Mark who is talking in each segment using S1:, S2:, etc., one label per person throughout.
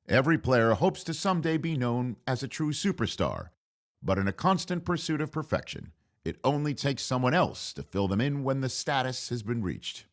S1: Every player hopes to someday be known as a true superstar, but in a constant pursuit of perfection, it only takes someone else to fill them in when the status has been reached.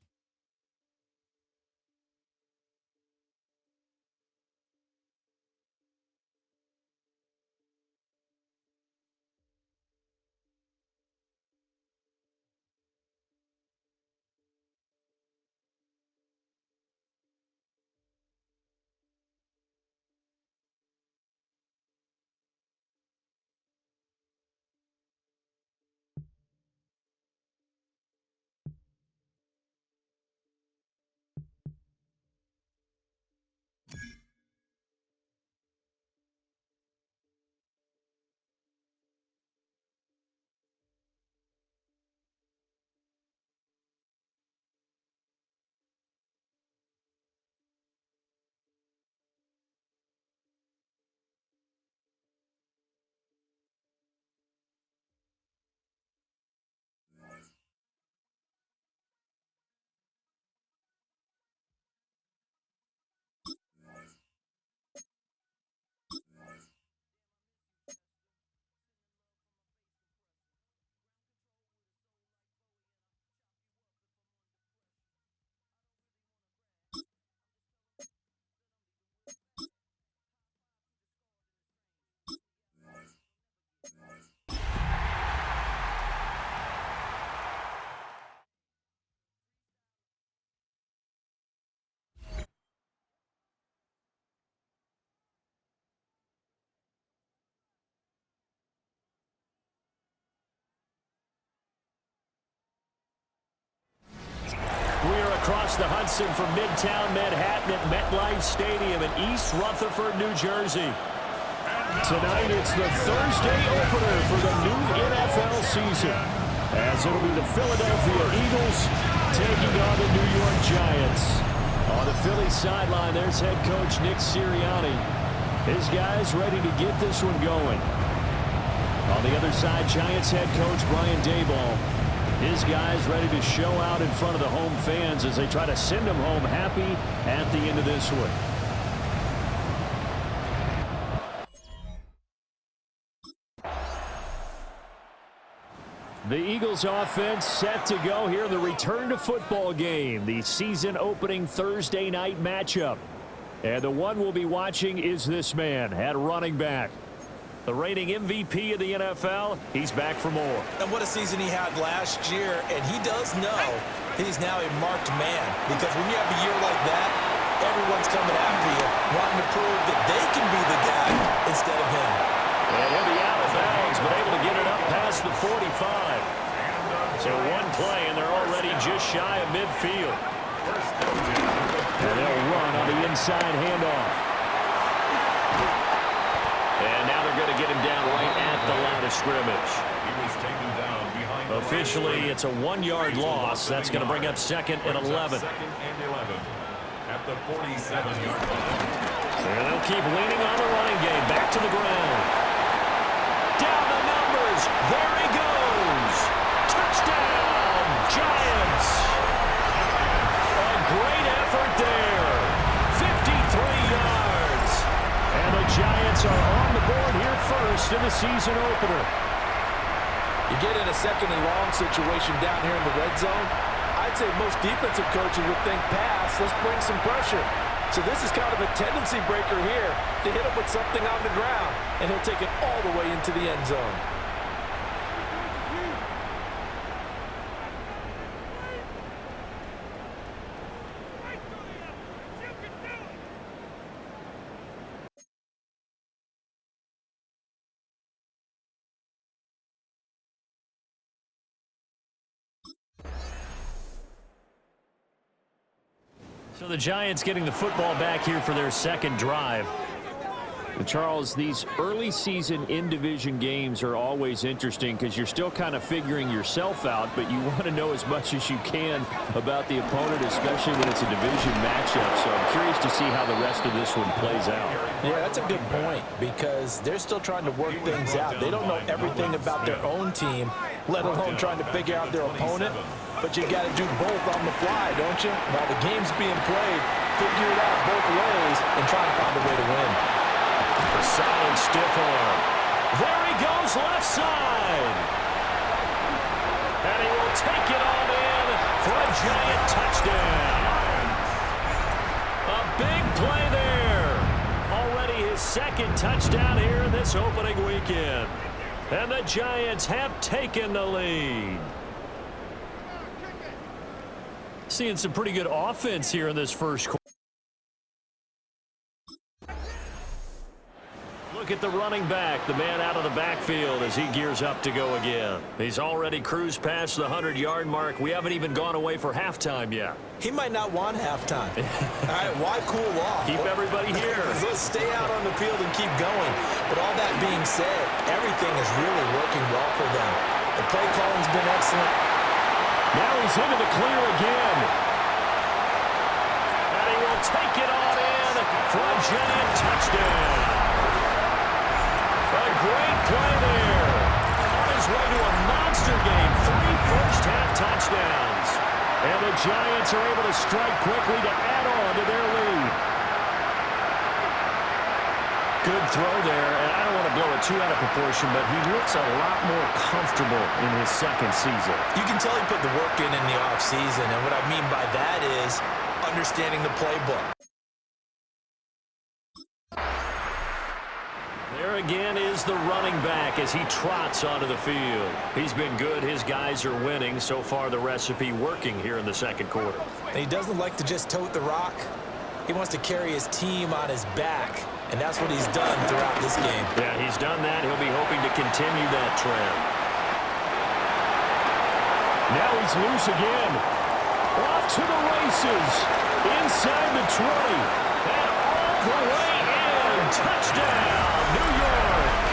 S2: Across the Hudson from Midtown Manhattan at MetLife Stadium in East Rutherford, New Jersey. Tonight, it's the Thursday opener for the new NFL season, as it'll be the Philadelphia Eagles taking on the New York Giants. On the Phillies sideline, there's head coach Nick Sirianni. His guys ready to get this one going. On the other side, Giants head coach Brian Daboll. His guys ready to show out in front of the home fans as they try to send them home happy at the end of this one. The Eagles offense set to go here in the return to football game, the season opening Thursday night matchup. And the one we'll be watching is this man at running back. The reigning MVP of the NFL, he's back for more.
S3: And what a season he had last year, and he does know he's now a marked man. Because when you have a year like that, everyone's coming after you, wanting to prove that they can be the guy instead of him.
S2: And he'll be out of bounds, but able to get it up past the 45. So one play, and they're already just shy of midfield. And they'll run on the inside handoff. And now they're going to get him down right at the line of scrimmage.
S4: He was taken down behind.
S2: Officially, it's a 1-yard loss. That's going to bring up 2nd and 11.
S4: Second and 11 at the 47-yard line.
S2: And they'll keep leaning on the running game. Back to the ground. Down the numbers. There he goes. Touchdown, Giants. A great effort there. 53 yards. And the Giants are on the board here first in the season opener.
S3: You get in a second and long situation down here in the red zone, I'd say most defensive coaches would think pass, let's bring some pressure. So this is kind of a tendency breaker here to hit him with something on the ground, and he'll take it all the way into the end zone.
S2: So the Giants getting the football back here for their second drive. And Charles, these early season in-division games are always interesting because you're still kind of figuring yourself out, but you want to know as much as you can about the opponent, especially when it's a division matchup. So I'm curious to see how the rest of this one plays out.
S3: Yeah, that's a good point because they're still trying to work things out. They don't know everything about their own team, let alone trying to figure out their opponent. but you got to do both on the fly, don't you? While the game's being played, figure it out both ways and try and find a way to win.
S2: A solid stiff arm. There he goes, left side. And he will take it on in for a giant touchdown. A big play there. Already his second touchdown here in this opening weekend. And the Giants have taken the lead. Seeing some pretty good offense here in this first quarter. Look at the running back, the man out of the backfield as he gears up to go again. He's already cruised past the 100-yard mark. We haven't even gone away for halftime yet.
S3: He might not want halftime. All right, why cool off?
S2: Keep everybody here.
S3: Let's stay out on the field and keep going. But all that being said, everything is really working well for them. The play calling's been excellent.
S2: Now he's into the clear again. And he will take it on in for a giant touchdown. A great play there. On his way to a monster game. 3 first-half touchdowns. And the Giants are able to strike quickly to add on to their lead. Good throw there. And I don't want to blow it too out of proportion, but he looks a lot more comfortable in his second season.
S3: You can tell he put the work in the offseason. And what I mean by that is understanding the playbook.
S2: There again is the running back as he trots onto the field. He's been good. His guys are winning. So far, the recipe working here in the second quarter.
S3: And he doesn't like to just tote the rock. He wants to carry his team on his back, and that's what he's done throughout this game.
S2: Yeah, he's done that. He'll be hoping to continue that trend. Now he's loose again. Off to the races. Inside the 20. And all the way in. Touchdown, New York.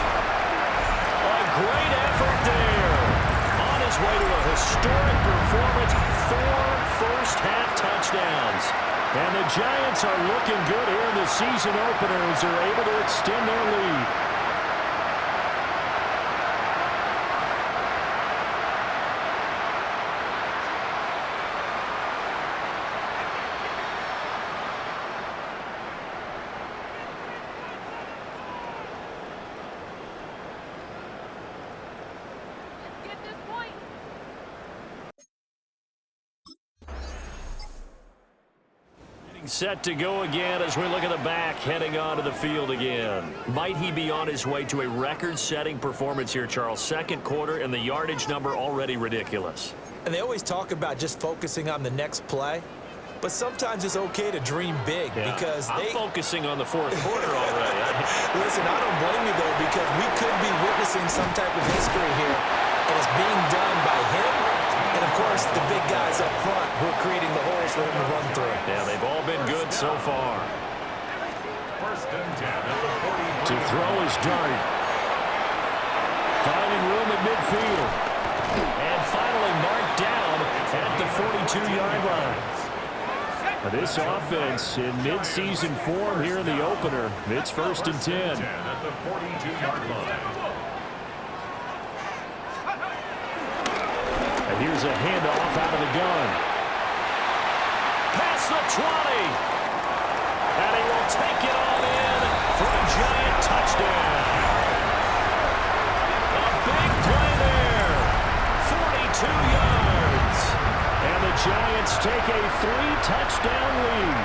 S2: A great effort there. On his way to a historic performance. 4 first-half touchdowns. And the Giants are looking good here in the season opener as they're able to extend their lead. Set to go again as we look at the back heading onto the field again. Might he be on his way to a record-setting performance here, Charles? Second quarter and the yardage number already ridiculous.
S3: And they always talk about just focusing on the next play. But sometimes it's okay to dream big because
S2: I'm focusing on the fourth quarter already.
S3: Listen, I don't blame you, though, because we could be witnessing some type of history here. And it's being done by him. And, of course, the big guys up front who are creating the holes for him to run through.
S2: Yeah, they've all been good so far.
S4: First and 10 at the 40.
S2: To throw his dart. Finding room at midfield. And finally marked down at the 42-yard line. This offense in mid-season form here in the opener. It's first and 10.
S4: At the 42-yard line.
S2: And here's a handoff out of the gun. Past the 20. And he will take it all in for a giant touchdown. A big play there. 42 yards. And the Giants take a 3-touchdown lead.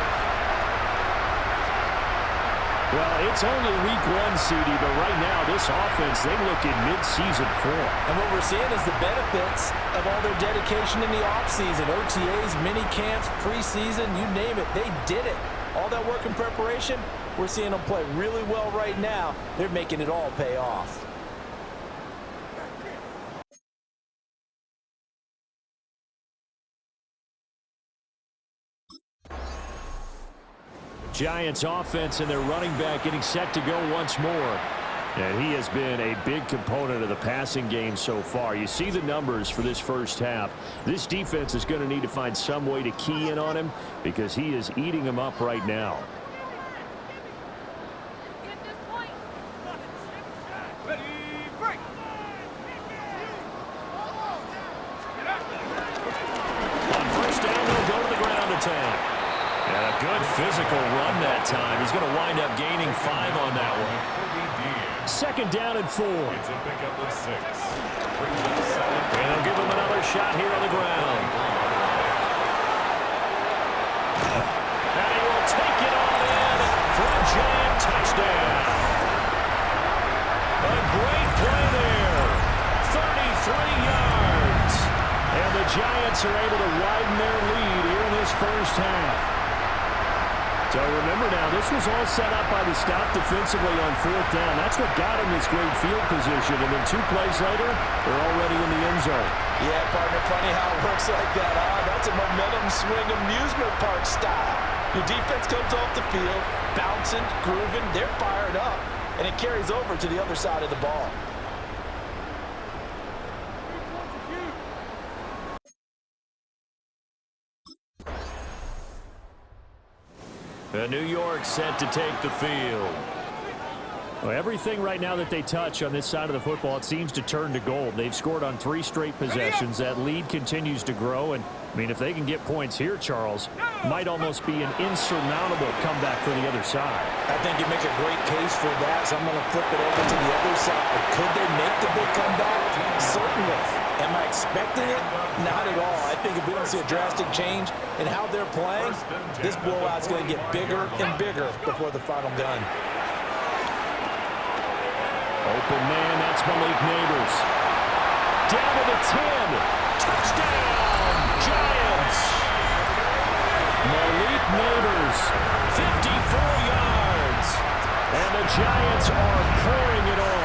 S2: Well, it's only week 1, CD, but right now this offense, they look in mid-season form.
S3: And what we're seeing is the benefits of all their dedication in the offseason. OTAs, mini camps, preseason, you name it, they did it. All that work in preparation, we're seeing them play really well right now. They're making it all pay off.
S2: Giants offense and their running back getting set to go once more. And he has been a big component of the passing game so far. You see the numbers for this first half. This defense is going to need to find some way to key in on him because he is eating them up right now. Good physical run that time. He's going to wind up gaining 5 on that one. Second down and 4.
S4: It's a pickup of 6.
S2: And they'll give him another shot here on the ground. And he will take it all in for a giant touchdown. A great play there. 33 yards. And the Giants are able to widen their lead here in this first half. So remember now, this was all set up by the stop defensively on 4th down. That's what got him this great field position. And then 2 plays later, they're already in the end zone.
S3: Yeah, partner, funny how it works like that, huh? That's a momentum swing amusement park style. Your defense comes off the field, bouncing, grooving, they're fired up, and it carries over to the other side of the ball.
S2: New York set to take the field. Well, everything right now that they touch on this side of the football, it seems to turn to gold. They've scored on 3 straight possessions. That lead continues to grow. And, I mean, if they can get points here, Charles, might almost be an insurmountable comeback for the other side.
S3: I think you make a great case for that, so I'm going to flip it over to the other side. Could they make the big comeback? Certainly. Am I expecting it? Not at all. I think if we don't see a drastic change in how they're playing, this blowout's going to get bigger and bigger before the final gun.
S2: Open man, that's Malik Neighbors. Down to the 10. Touchdown, Giants. Malik Neighbors, 54 yards. And the Giants are pouring it on.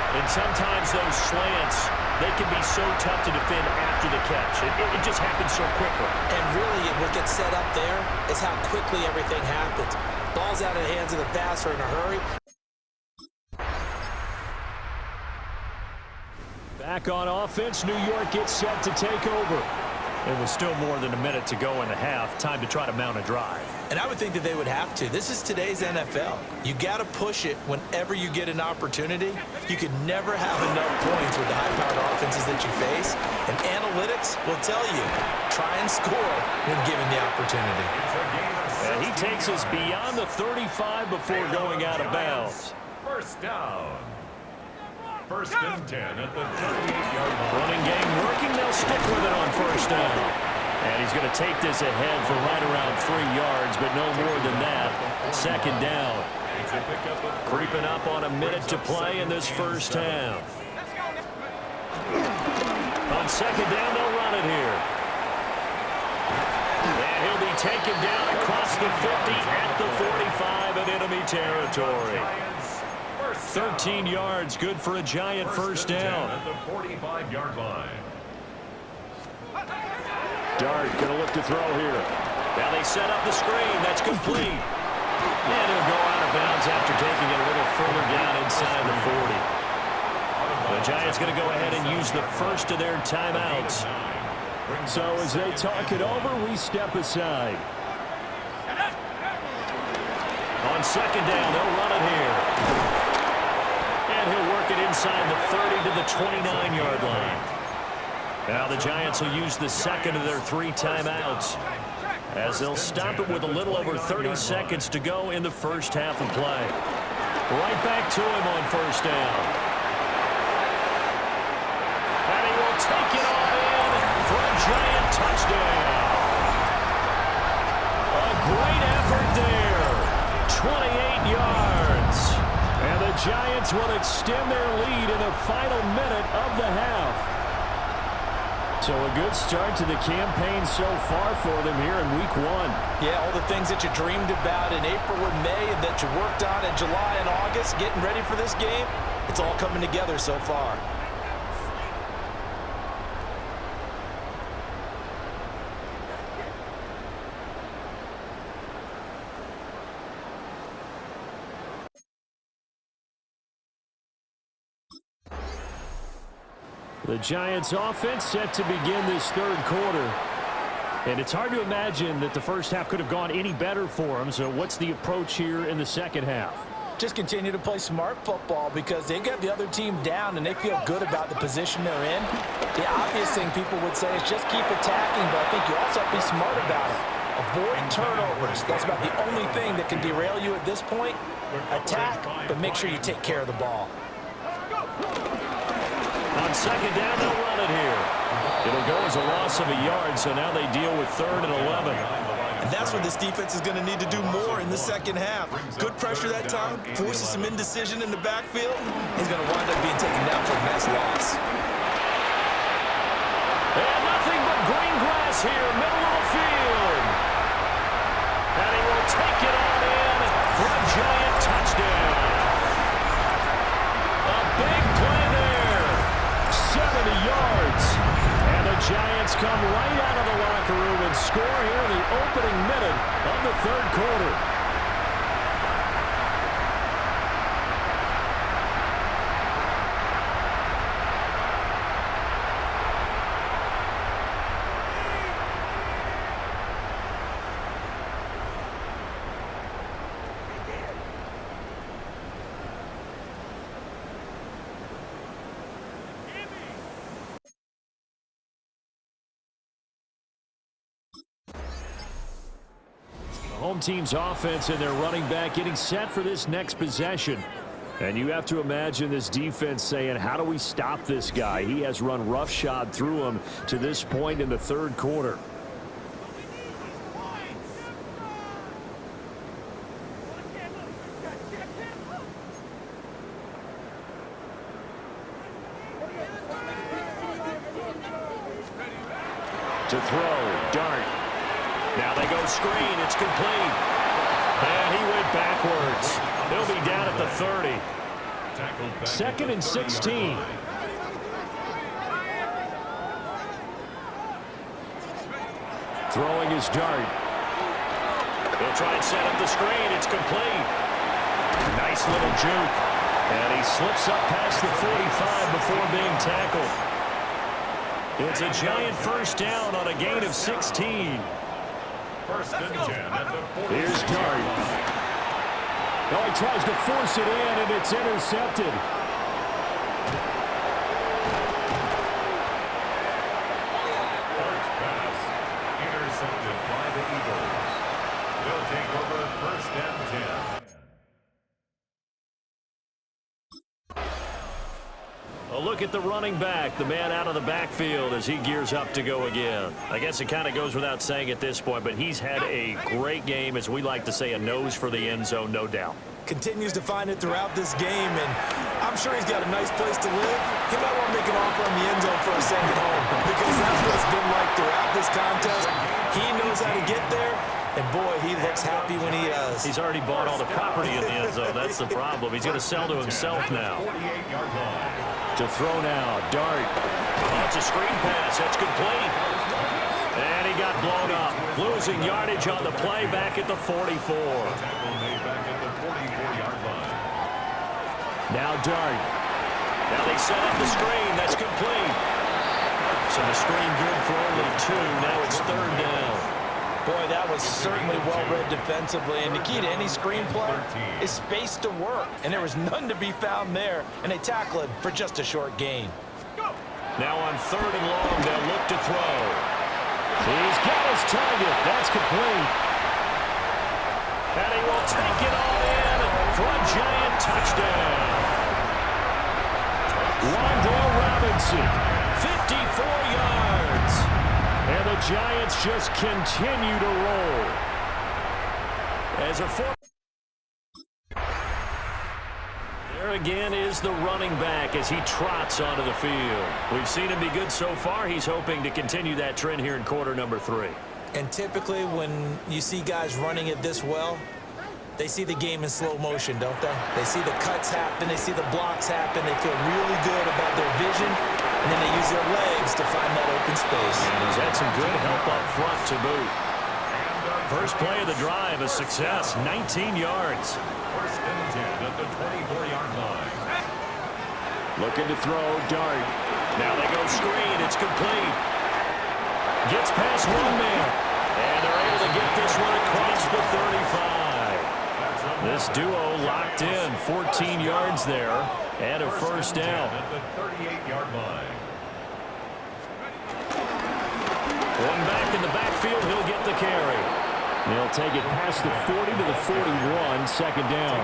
S2: And sometimes those slants, they can be so tough to defend after the catch. It just happens so quickly.
S3: And really, what gets set up there is how quickly everything happens. Ball's out of the hands of the passer in a hurry.
S2: Back on offense, New York gets set to take over. It was still more than a minute to go in the half. Time to try to mount a drive.
S3: And I would think that they would have to. This is today's NFL. You got to push it whenever you get an opportunity. You could never have enough points with the high-powered offenses that you face. And analytics will tell you, try and score when given the opportunity.
S2: And he takes us beyond the 35 before going out of bounds.
S4: First down. First and 10 at the 38-yard line.
S2: Running game working. They'll stick with it on first down. And he's going to take this ahead for right around 3 yards, but no more than that. Second down. Creeping up on a minute to play in this first half. On second down, they'll run it here. And he'll be taken down across the 50 at the 45 in enemy territory. 13 yards, good for a Giant first down.
S4: At the 45-yard line.
S2: Dart going to look to throw here. Now they set up the screen. That's complete. And he'll go out of bounds after taking it a little further down inside the 40. The Giants going to go ahead and use the first of their timeouts. So as they talk it over, we step aside. On second down, they'll run it here. And he'll work it inside the 30 to the 29-yard line. Now the Giants will use the second of their 3 timeouts as they'll stop it with a little over 30 seconds to go in the first half of play. Right back to him on first down. And he will take it all in for a Giant touchdown. A great effort there. 28 yards. And the Giants will extend their lead in the final minute of the half. So a good start to the campaign so far for them here in week 1.
S3: Yeah, all the things that you dreamed about in April and May and that you worked on in July and August, getting ready for this game, it's all coming together so far.
S2: The Giants offense set to begin this third quarter. And it's hard to imagine that the first half could have gone any better for them. So what's the approach here in the second half?
S3: Just continue to play smart football because they got the other team down and they feel good about the position they're in. The obvious thing people would say is just keep attacking, but I think you also have to be smart about it. Avoid turnovers. That's about the only thing that can derail you at this point. Attack, but make sure you take care of the ball.
S2: On second down, they'll run it here. It'll go as a loss of a yard, so now they deal with 3rd and 11.
S3: And that's what this defense is going to need to do more in the second half. Good pressure that time, forces some indecision in the backfield. He's going to wind up being taken down for a nice loss.
S2: And nothing but green grass here, middle of the field. And he will take it on in for a giant touchdown. A big play there. 70 yards. And the Giants come right out of the locker room and score here in the opening minute of the 3rd quarter. Home team's offense and their running back getting set for this next possession. And you have to imagine this defense saying, how do we stop this guy? He has run roughshod through him to this point in the 3rd quarter. To throw, dart. Now they go screen. It's complete. And he went backwards. He'll be down at the 30. 2nd and 16. Throwing his dart. He'll try and set up the screen. It's complete. Nice little juke. And he slips up past the 45 before being tackled. It's a giant first down on a gain of 16.
S4: 1st and 10 at the 40.
S2: Here's Dart. Oh, he tries to force it in, and it's intercepted.
S4: Dart's pass intercepted by the Eagles. They'll take over 1st and 10.
S2: A look at the running back, the man out of the backfield as he gears up to go again. I guess it kind of goes without saying at this point, but he's had a great game, as we like to say, a nose for the end zone, no doubt.
S3: Continues to find it throughout this game, and I'm sure he's got a nice place to live. He might want to make an offer on the end zone for a second home, because that's what it's been like throughout this contest. He knows how to get there, and boy, he looks happy when he does.
S2: He's already bought all the property in the end zone. That's the problem. He's going to sell to himself now.
S4: 48-yard line.
S2: To throw now, Dart. Oh, it's a screen pass. That's complete. And he got blown up. Losing yardage on the play back at the 44.
S4: Tackle made back at the 44-yard line.
S2: Now Dart. Now they set up the screen. That's complete. So the screen good for only 2. Now it's 3rd down.
S3: Boy, that was certainly well-read defensively, and the key to any screenplay is space to work, and there was none to be found there, and they tackle it for just a short gain.
S2: Now on 3rd and long, they'll look to throw. He's got his target. That's complete. And he will take it all in for a giant touchdown. Wandale Robinson, 54 yards. And the Giants just continue to roll. As a there again is the running back as he trots onto the field. We've seen him be good so far. He's hoping to continue that trend here in quarter number 3.
S3: And typically when you see guys running it this well, they see the game in slow motion, don't they? They see the cuts happen. They see the blocks happen. They feel really good about their vision. And then they use their legs to find that open space.
S2: And he's had some good help up front to boot. First play of the drive, a success, 19 yards.
S4: 1st and 10 at the 24-yard line.
S2: Looking to throw, Dart. Now they go screen, it's complete. Gets past one man. And they're able to get this one across the 35. This duo locked in, 14 yards there, and a first down.
S4: At the 38-yard line.
S2: One back to in the backfield. He'll get the carry. They'll take it past the 40 to the 41, second down.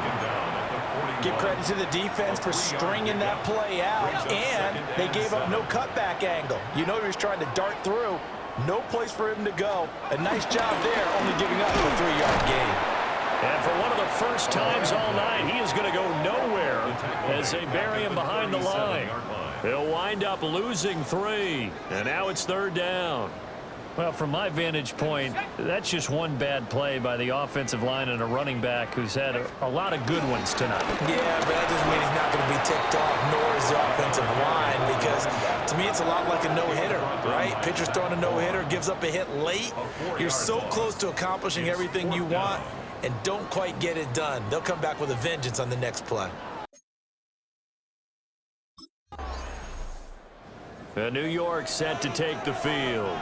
S3: Give credit to the defense for stringing that play out, and they gave up no cutback angle. You know he was trying to dart through. No place for him to go. A nice job there, only giving up a 3-yard gain.
S2: And for one of the first times all night, he is going to go nowhere as they bury him behind the line. He'll wind up losing 3, and now it's third down. Well, from my vantage point, that's just one bad play by the offensive line and a running back who's had a lot of good ones tonight.
S3: Yeah, but that doesn't mean he's not going to be ticked off, nor is the offensive line, because to me it's a lot like a no-hitter, right? Pitcher's throwing a no-hitter, gives up a hit late. You're so close to accomplishing everything you want and don't quite get it done. They'll come back with a vengeance on the next play.
S2: New York set to take the field.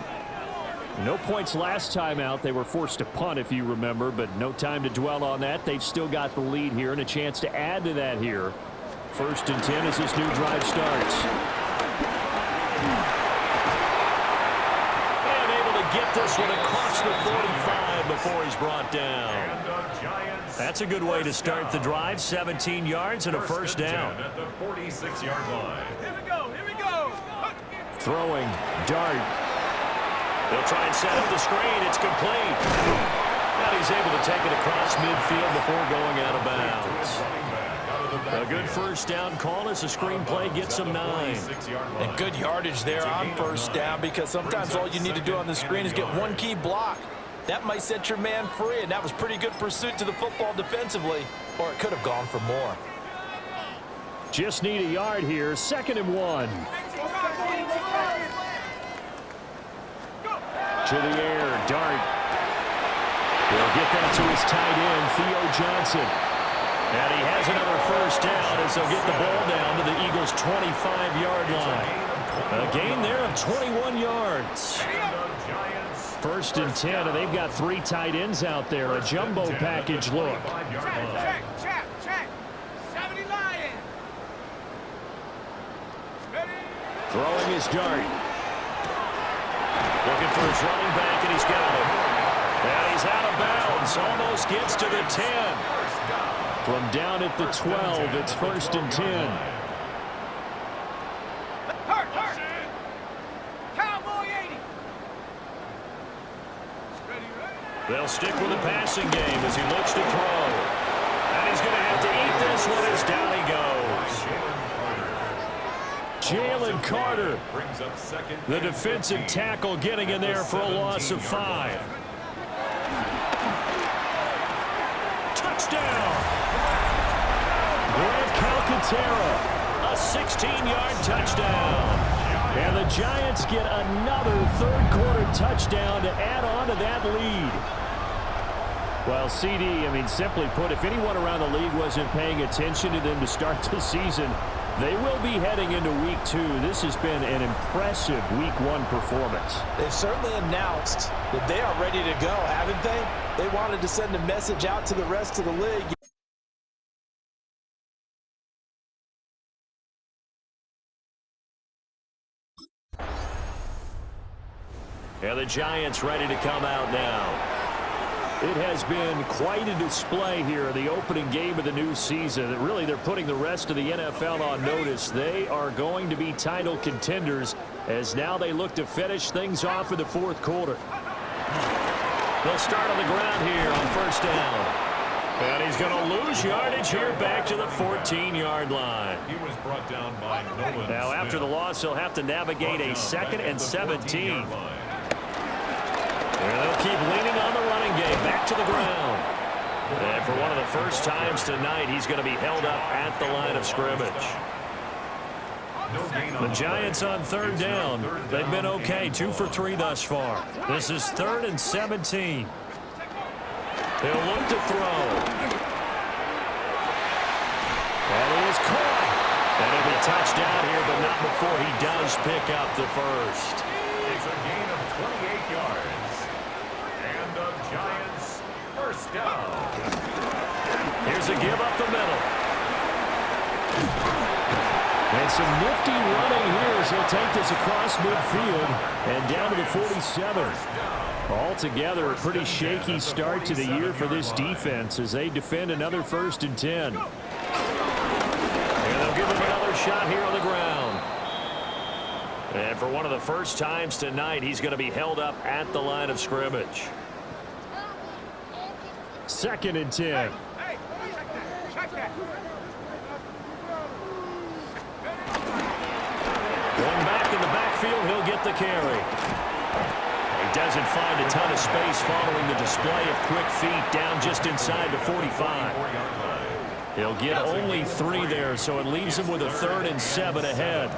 S2: No points last time out. They were forced to punt, if you remember, but no time to dwell on that. They've still got the lead here and a chance to add to that here. 1st and 10 as this new drive starts. And able to get this one across the 45 before he's brought down. That's a good way to start the drive. 17 yards and a first down.
S4: At the 46-yard line.
S5: Here we go. Here we go.
S2: Throwing, dart. They'll try and set up the screen. It's complete. And he's able to take it across midfield before going out of bounds. A good first down call as the screenplay gets him 9.
S3: And good yardage there on first down, because sometimes all you need to do on the screen is get one key block. That might set your man free, and that was pretty good pursuit to the football defensively, or it could have gone for more.
S2: Just need a yard here. 2nd and 1. To the air, dart. He'll get that to his tight end, Theo Johnson. And he has another first down as they'll get the ball down to the Eagles' 25-yard line. A gain there of 21 yards. 1st and 10, and they've got 3 tight ends out there. A jumbo package look.
S5: Check. 70 Lions.
S2: Throwing his dart. Looking for his running back, and he's got it. And he's out of bounds. Almost gets to the 10. From down at the 12, it's 1st and 10.
S5: Hurt. Cowboy 80.
S2: They'll stick with the passing game as he looks to throw. And he's going to have to eat this one as down he goes. Jalen Carter, the defensive tackle, getting in there for a loss of 5. Touchdown! Grant Calcaterra, a 16-yard touchdown. And the Giants get another third-quarter touchdown to add on to that lead. Well, CD, simply put, if anyone around the league wasn't paying attention to them to start the season, they will be heading into Week 2. This has been an impressive Week 1 performance.
S3: They've certainly announced that they are ready to go, haven't they? They wanted to send a message out to the rest of the league.
S2: And the Giants ready to come out now. It has been quite a display here, the opening game of the new season. Really, they're putting the rest of the NFL on notice. They are going to be title contenders as now they look to finish things off in the 4th quarter. They'll start on the ground here on first down. And he's going to lose yardage here back to the 14-yard line.
S4: He was brought down by Nolan
S2: Now,
S4: Smith.
S2: after the loss, he'll have to navigate a 2nd and 17. And they'll keep leaning on the running game, back to the ground. And for one of the first times tonight, he's going to be held up at the line of scrimmage. The Giants on 3rd down. They've been okay, 2 for 3 thus far. This is 3rd and 17. He'll look to throw. And he is caught. And it'll be touchdown here, but not before he does pick up the first.
S4: It's a gain of 28 yards. And the Giants first down.
S2: Here's a give up the middle. And And some nifty running here as he'll take this across midfield and down to the 47. Altogether, a pretty shaky start to the year for this defense as they defend another 1st and 10. And they'll give him another shot here on the ground. And for one of the first times tonight, he's going to be held up at the line of scrimmage. 2nd and 10.
S5: Hey, check that.
S2: Going back in the backfield, he'll get the carry. He doesn't find a ton of space following the display of quick feet down just inside the 45. He'll get only 3 there, so it leaves him with a 3rd and 7 ahead.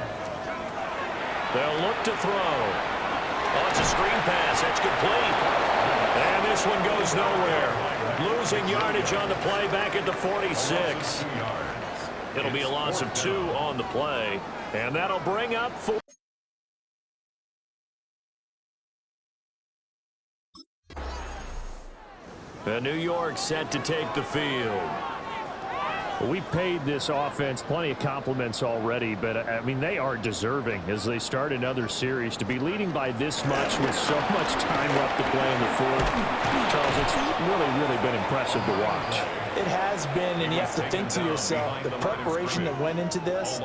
S2: They'll look to throw. Oh, it's a screen pass. That's complete. And this one goes nowhere. Losing yardage on the play back at the 46. It'll be a loss of 2 on the play. And that'll bring up 4. New York set to take the field. We've paid this offense plenty of compliments already, but, I mean, they are deserving as they start another series. To be leading by this much with so much time left to play in the 4th, Charles, it's really been impressive to watch.
S3: It has been, and you have to think to yourself, the preparation that went into this,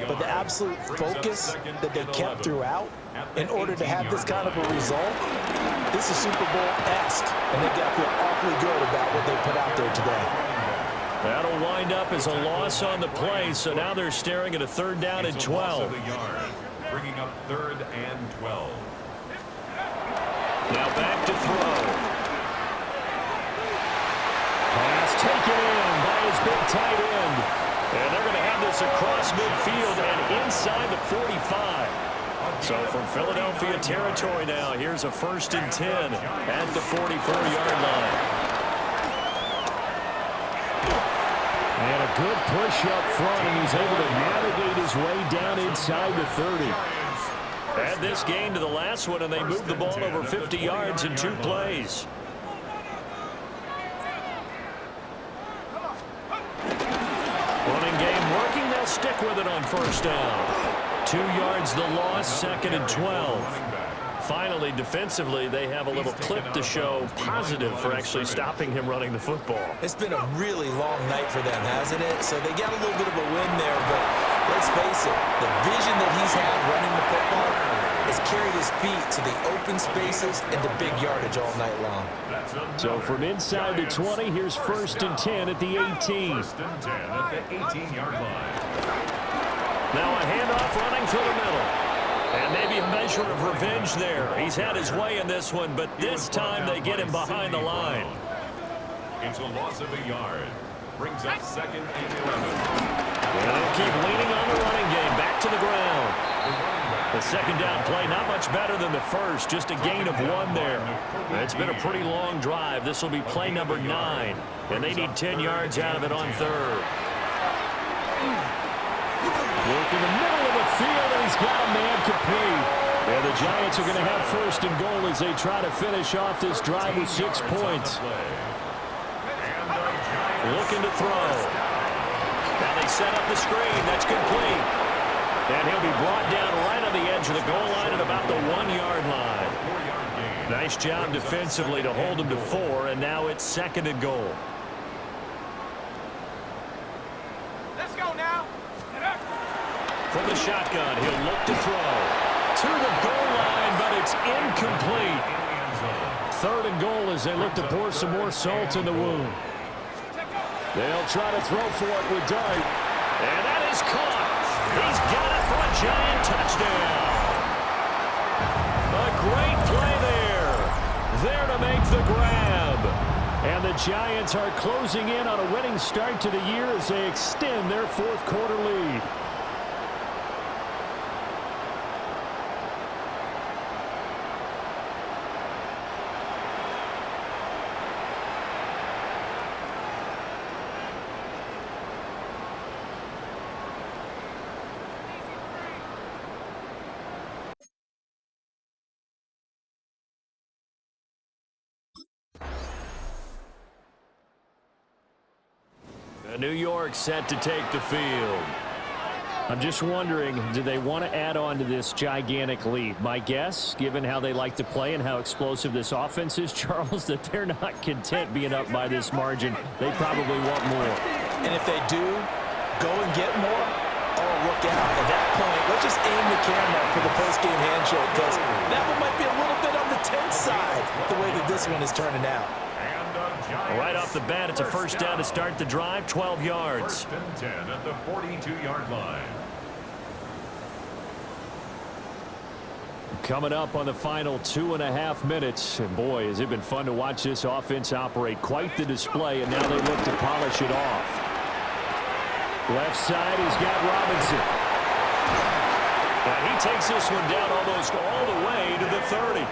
S3: but the absolute focus that they kept throughout in order to have this kind of a result. This is Super Bowl-esque, and they got to feel awfully good about what they put out there today.
S2: That'll wind up as a loss on the play, so now they're staring at a 3rd down and 12.
S4: Bringing up 3rd and 12.
S2: Now back to throw. Pass taken in by his big tight end. And they're going to have this across midfield and inside the 45. So from Philadelphia territory now, here's a 1st and 10 at the 44-yard line. And a good push up front, and he's able to navigate his way down inside the 30. Add this game to the last one, and they moved the ball over 50 yards in 2 plays. Running game working. They'll stick with it on 1st down. 2 yards the loss, 2nd and 12. Finally, defensively, they have a little clip to show positive for actually stopping him running the football.
S3: It's been a really long night for them, hasn't it? So they got a little bit of a win there, but let's face it, the vision that he's had running the football has carried his feet to the open spaces and the big yardage all night long.
S2: So from inside the 20, here's 1st and 10 at the 18.
S4: 1st and 10 at the 18-yard line.
S2: Now a handoff running through the middle. And maybe a measure of revenge there. He's had his way in this one, but this time they get him behind the line.
S4: It's a loss of a yard. Brings up 2nd and 11.
S2: And they'll keep leaning on the running game. Back to the ground. The 2nd down play, not much better than the first. Just a gain of 1 there. It's been a pretty long drive. This will be play number 9. And they need 10 yards out of it on 3rd. Work in the middle of the field, and he's got a man complete. And the Giants are going to have 1st and goal as they try to finish off this drive with 6 points. Looking to throw. Now they set up the screen. That's complete. And he'll be brought down right on the edge of the goal line at about the 1-yard line. Nice job defensively to hold him to 4, and now it's 2nd and goal.
S5: Let's go now.
S2: From the shotgun, he'll look to throw. To the goal line, but it's incomplete. 3rd and goal as they look to pour some more salt in the wound. They'll try to throw for it with Dart. And that is caught. He's got it for a Giant touchdown. A great play there. There to make the grab. And the Giants are closing in on a winning start to the year as they extend their 4th quarter lead. New York set to take the field. I'm just wondering, do they want to add on to this gigantic lead? My guess, given how they like to play and how explosive this offense is, Charles, that they're not content being up by this margin. They probably want more.
S3: And if they do go and get more, oh, look out. At that point, let's just aim the camera for the post-game handshake, because that one might be a little bit on the tense side, the way that this one is turning out.
S2: Right off the bat, it's a first down to start the drive, 12 yards.
S4: First and 10 at the 42-yard line.
S2: Coming up on the final 2.5 minutes. And boy, has it been fun to watch this offense operate. Quite the display, and now they look to polish it off. Left side, he's got Robinson. And he takes this one down almost all the way to the 30.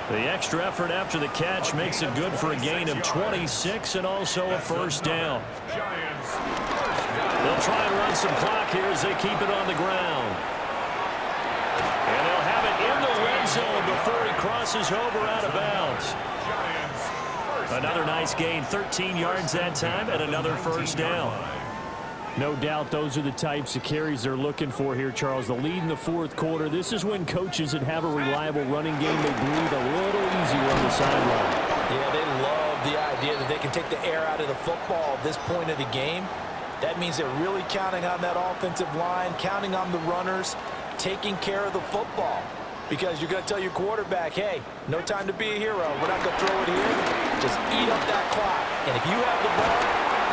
S2: The extra effort after the catch makes it good for a gain of 26 and also a first down. They'll try and run some clock here as they keep it on the ground. And they'll have it in the red zone before he crosses over out of bounds. Another nice gain, 13 yards that time, and another first down. No doubt those are the types of carries they're looking for here, Charles. The lead in the fourth quarter. This is when coaches that have a reliable running game, they breathe a little easier on the sideline.
S3: Yeah, they love the idea that they can take the air out of the football at this point of the game. That means they're really counting on that offensive line, counting on the runners, taking care of the football. Because you're going to tell your quarterback, hey, no time to be a hero. We're not going to throw it here. Just eat up that clock. And if you have the ball,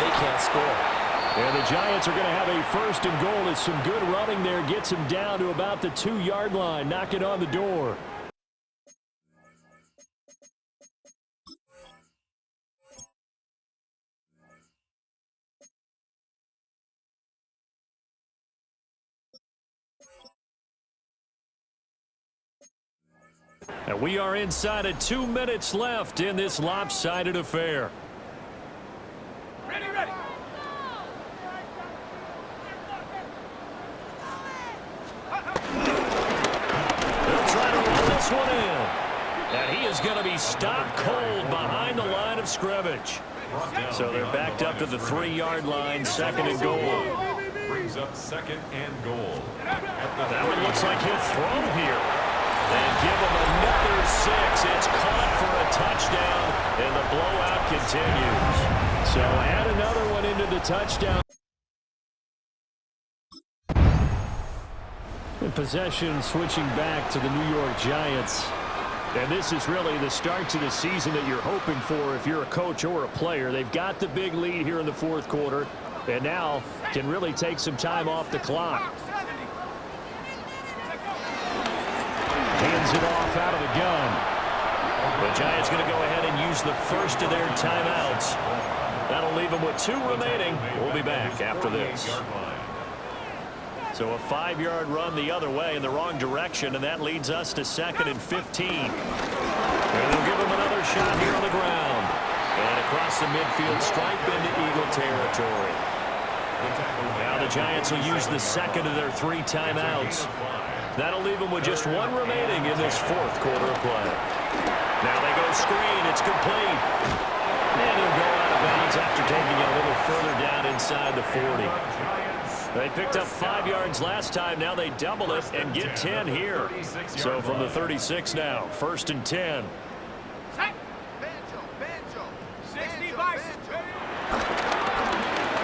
S3: they can't score.
S2: And the Giants are going to have a first and goal as some good running there gets him down to about the 2-yard line, knocking on the door. And we are inside of 2 minutes left in this lopsided affair.
S5: Ready, ready.
S2: They'll try to roll this one in. And he is going to be stopped cold behind the line of scrimmage. So they're backed up to the 3-yard line, second and goal.
S4: Brings up second and goal.
S2: That one looks like he'll throw here. And give him another 6. It's caught for a touchdown, and the blowout continues. So add another one into the touchdown. Possession switching back to the New York Giants. And this is really the start to the season that you're hoping for if you're a coach or a player. They've got the big lead here in the fourth quarter, and now can really take some time off the clock. Hands it off out of the gun. The Giants going to go ahead and use the first of their timeouts. That'll leave them with 2 remaining. We'll be back after this. So a 5-yard run the other way in the wrong direction, and that leads us to second and 15. And they'll give him another shot here on the ground. And across the midfield stripe into Eagle territory. Now the Giants will use the second of their 3 timeouts. That'll leave them with just 1 remaining in this fourth quarter of play. Now they go screen. It's complete. And he'll go out of bounds after taking it a little further down inside the 40. They picked up 5 yards last time. Now they double it and get 10 here. So from the 36 now, first and 10.
S5: 60 bison.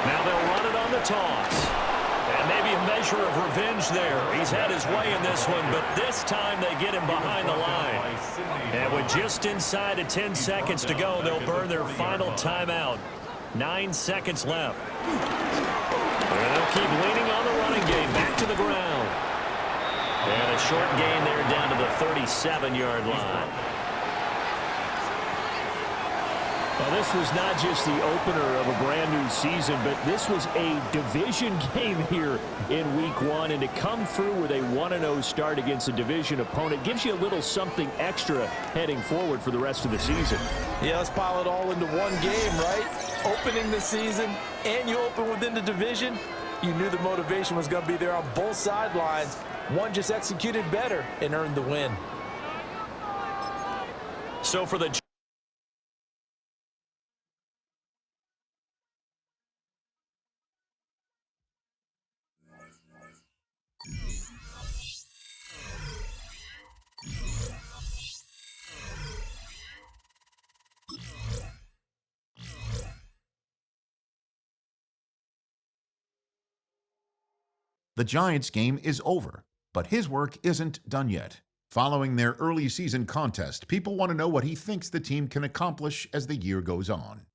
S2: Now they'll run it on the toss. And maybe a measure of revenge there. He's had his way in this one, but this time they get him behind the line. And with just inside of 10 seconds to go, they'll burn their final timeout. 9 seconds left. And they'll keep leaning on the running game back to the ground. And a short gain there down to the 37-yard line. Well, this was not just the opener of a brand new season, but this was a division game here in week 1. And to come through with a 1-0 start against a division opponent gives you a little something extra heading forward for the rest of the season.
S3: Yeah, let's pile it all into one game, right? Opening the season, and you open within the division. You knew the motivation was going to be there on both sidelines. One just executed better and earned the win.
S2: So for the
S1: The Giants' game is over, but his work isn't done yet. Following their early season contest, people want to know what he thinks the team can accomplish as the year goes on.